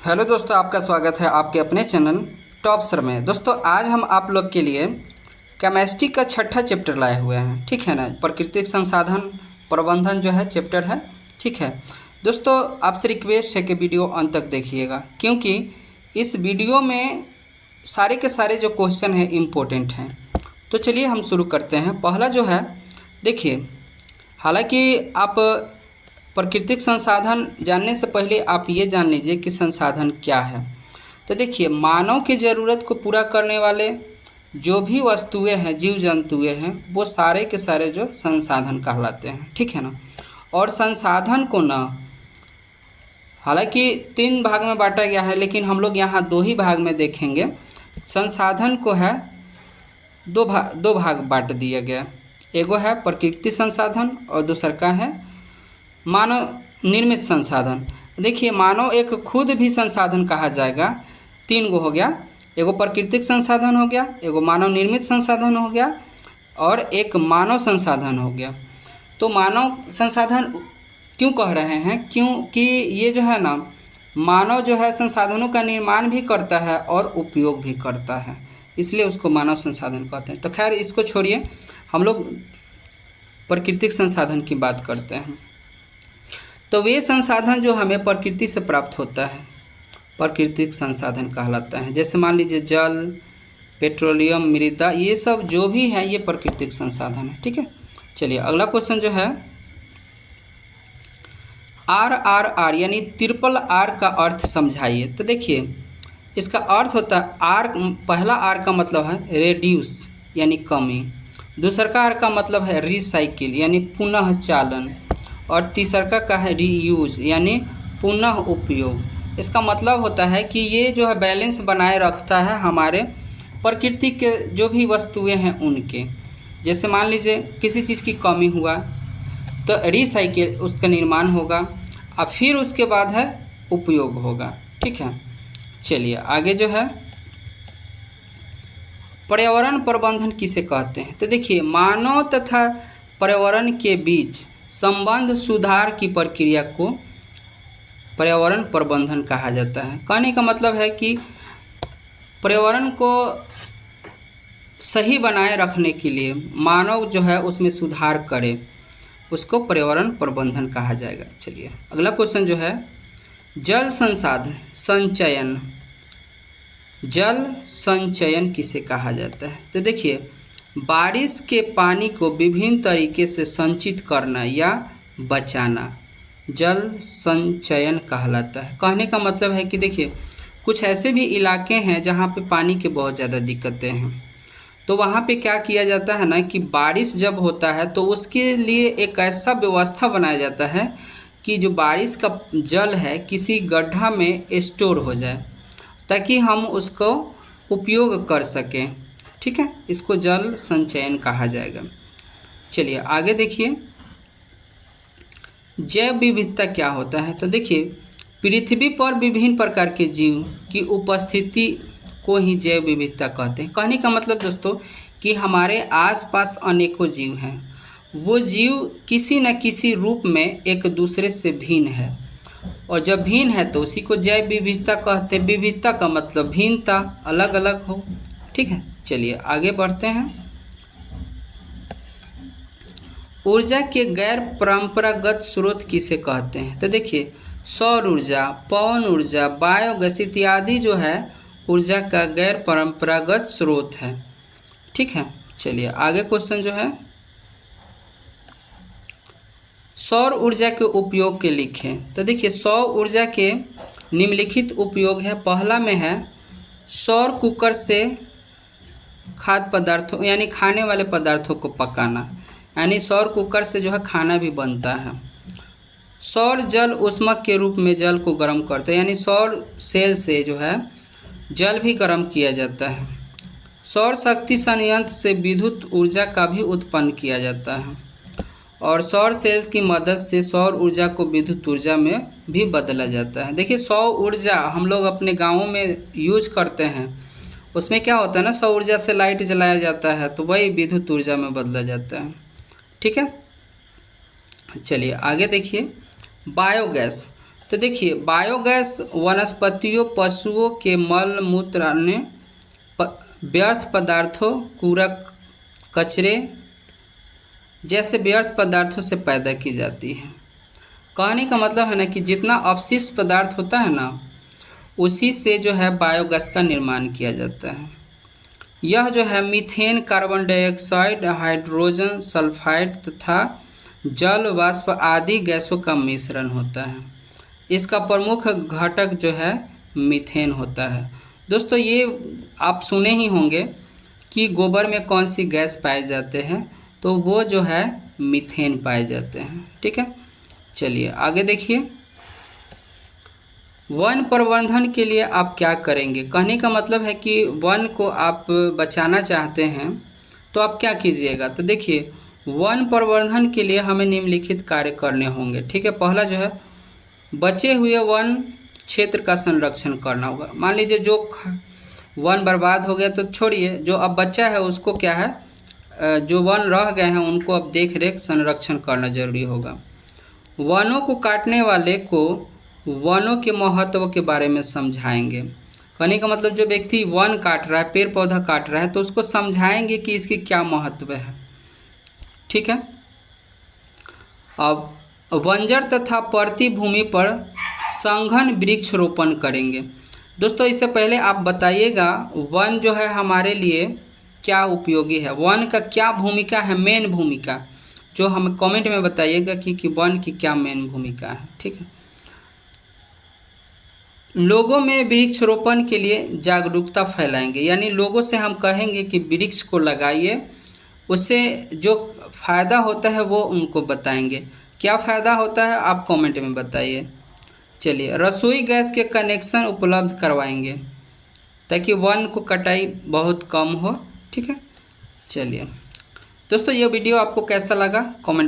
Hello दोस्तों, आपका स्वागत है आपके अपने चैनल टॉप सर में। दोस्तों आज हम आप लोग के लिए केमिस्ट्री का छठा चैप्टर लाए हुए हैं, ठीक है ना। प्राकृतिक संसाधन प्रबंधन जो है चैप्टर है, ठीक है दोस्तों। आपसे रिक्वेस्ट है कि वीडियो अंत तक देखिएगा, क्योंकि इस वीडियो में सारे के सारे जो क्वेश्चन हैं इम्पोर्टेंट हैं। तो चलिए हम शुरू करते हैं। पहला जो है, देखिए, हालांकि आप प्राकृतिक संसाधन जानने से पहले आप ये जान लीजिए कि संसाधन क्या है। तो देखिए, मानव की ज़रूरत को पूरा करने वाले जो भी वस्तुएं हैं, जीव जंतुएं हैं, वो सारे के सारे जो संसाधन कहलाते हैं, ठीक है ना। और संसाधन को ना, हालांकि 3 भाग में बांटा गया है, लेकिन हम लोग यहाँ 2 ही भाग में देखेंगे। संसाधन को है दो भाग बांट दिया गया। एगो है प्राकृतिक संसाधन और दूसरा का है मानव निर्मित संसाधन। देखिए, मानव एक खुद भी संसाधन कहा जाएगा। 3 गो हो गया, एगो प्राकृतिक संसाधन हो गया, एगो मानव निर्मित संसाधन हो गया और एक मानव संसाधन हो गया। तो मानव संसाधन क्यों कह रहे हैं? क्योंकि ये जो है ना, मानव जो है संसाधनों का निर्माण भी करता है और उपयोग भी करता है, इसलिए उसको मानव संसाधन कहते हैं। तो खैर इसको छोड़िए, हम लोग प्राकृतिक संसाधन की बात करते हैं। तो वे संसाधन जो हमें प्रकृति से प्राप्त होता है प्राकृतिक संसाधन कहलाता है। जैसे मान लीजिए जल, पेट्रोलियम, मृदा, ये सब जो भी है ये प्राकृतिक संसाधन है, ठीक है। चलिए अगला क्वेश्चन जो है, RRR यानी ट्रिपल R का अर्थ समझाइए। तो देखिए, इसका अर्थ होता है आर, पहला R का मतलब है रेड्यूस यानी कमी, दूसरा का R का मतलब है रिसाइकिल यानी पुनः चालन, और तीसरा का है रीयूज यानी पुनः उपयोग। इसका मतलब होता है कि ये जो है बैलेंस बनाए रखता है हमारे प्रकृति के जो भी वस्तुएं हैं उनके। जैसे मान लीजिए किसी चीज़ की कमी हुआ तो रिसाइकिल, उसका निर्माण होगा और फिर उसके बाद है उपयोग होगा, ठीक है। चलिए आगे जो है, पर्यावरण प्रबंधन किसे कहते हैं? तो देखिए, मानव तथा पर्यावरण के बीच संबंध सुधार की प्रक्रिया को पर्यावरण प्रबंधन कहा जाता है। कहने का मतलब है कि पर्यावरण को सही बनाए रखने के लिए मानव जो है उसमें सुधार करे, उसको पर्यावरण प्रबंधन कहा जाएगा। चलिए अगला क्वेश्चन जो है, जल संसाधन संचयन, जल संचयन किसे कहा जाता है? तो देखिए, बारिश के पानी को विभिन्न तरीके से संचित करना या बचाना जल संचयन कहलाता है। कहने का मतलब है कि देखिए, कुछ ऐसे भी इलाके हैं जहाँ पे पानी की बहुत ज़्यादा दिक्कतें हैं, तो वहाँ पे क्या किया जाता है ना कि बारिश जब होता है तो उसके लिए एक ऐसा व्यवस्था बनाया जाता है कि जो बारिश का जल है किसी गड्ढा में स्टोर हो जाए, ताकि हम उसको उपयोग कर सकें, ठीक है। इसको जल संचयन कहा जाएगा। चलिए आगे देखिए, जैव विविधता क्या होता है? तो देखिए, पृथ्वी पर विभिन्न प्रकार के जीव की उपस्थिति को ही जैव विविधता कहते हैं। कहने का मतलब दोस्तों कि हमारे आसपास अनेकों जीव हैं, वो जीव किसी न किसी रूप में एक दूसरे से भिन्न है, और जब भिन्न है तो उसी को जैव विविधता कहते हैं। विविधता का मतलब भिन्नता, अलग अलग हो, ठीक है। चलिए आगे बढ़ते हैं। ऊर्जा के गैर परंपरागत स्रोत किसे कहते हैं? तो देखिए, सौर ऊर्जा, पवन ऊर्जा, बायोगैस इत्यादि जो है ऊर्जा का गैर परंपरागत स्रोत है, ठीक है। चलिए आगे क्वेश्चन जो है, सौर ऊर्जा के उपयोग के लिखें। तो देखिए, सौर ऊर्जा के निम्नलिखित उपयोग है। पहला में है सौर कुकर से खाद्य पदार्थों यानी खाने वाले पदार्थों को पकाना, यानी सौर कुकर से जो है खाना भी बनता है। सौर जल ऊष्मक के रूप में जल को गर्म करते हैं, यानी सौर सेल से जो है जल भी गर्म किया जाता है। सौर शक्ति संयंत्र से विद्युत ऊर्जा का भी उत्पन्न किया जाता है, और सौर सेल्स की मदद से सौर ऊर्जा को विद्युत ऊर्जा में भी बदला जाता है। देखिए, सौर ऊर्जा हम लोग अपने गाँवों में यूज करते हैं, उसमें क्या होता है ना, सौर ऊर्जा से लाइट जलाया जाता है तो वही विद्युत ऊर्जा में बदला जाता है, ठीक है। चलिए आगे देखिए, बायोगैस। तो देखिए बायोगैस वनस्पतियों, पशुओं के मल मूत्र, अन्य व्यर्थ पदार्थों, कूड़ा कचरे जैसे व्यर्थ पदार्थों से पैदा की जाती है। कहने का मतलब है ना कि जितना अपशिष्ट पदार्थ होता है ना, उसी से जो है बायोगैस का निर्माण किया जाता है। यह जो है methane, carbon dioxide, hydrogen sulphide तथा जल वाष्प आदि गैसों का मिश्रण होता है। इसका प्रमुख घटक जो है मीथेन होता है। दोस्तों ये आप सुने ही होंगे कि गोबर में कौन सी गैस पाए जाते हैं, तो वो जो है मीथेन पाए जाते हैं। ठीक है, चलिए आगे देखिए। वन प्रबंधन के लिए आप क्या करेंगे? कहने का मतलब है कि वन को आप बचाना चाहते हैं तो आप क्या कीजिएगा। तो देखिए वन प्रबंधन के लिए हमें निम्नलिखित कार्य करने होंगे। ठीक है, पहला जो है बचे हुए वन क्षेत्र का संरक्षण करना होगा। मान लीजिए जो वन बर्बाद हो गया तो छोड़िए, जो अब बचा है उसको क्या है, जो वन रह गए हैं उनको अब देख रेख संरक्षण करना जरूरी होगा। वनों को काटने वाले को वनों के महत्व के बारे में समझाएंगे। कहने का मतलब जो व्यक्ति वन काट रहा है, पेड़ पौधा काट रहा है, तो उसको समझाएंगे कि इसकी क्या महत्व है। ठीक है, अब बंजर तथा परती भूमि पर संघन वृक्ष रोपण करेंगे। दोस्तों इससे पहले आप बताइएगा वन जो है हमारे लिए क्या उपयोगी है, वन का क्या भूमिका है, मेन भूमिका, जो हमें कमेंट में बताइएगा कि वन की क्या मेन भूमिका है। ठीक है, लोगों में वृक्षारोपण के लिए जागरूकता फैलाएंगे, यानी लोगों से हम कहेंगे कि वृक्ष को लगाइए, उससे जो फ़ायदा होता है वो उनको बताएंगे। क्या फ़ायदा होता है आप कमेंट में बताइए। चलिए रसोई गैस के कनेक्शन उपलब्ध करवाएंगे ताकि वन को कटाई बहुत कम हो। ठीक है, चलिए दोस्तों ये वीडियो आपको कैसा लगा कमेंट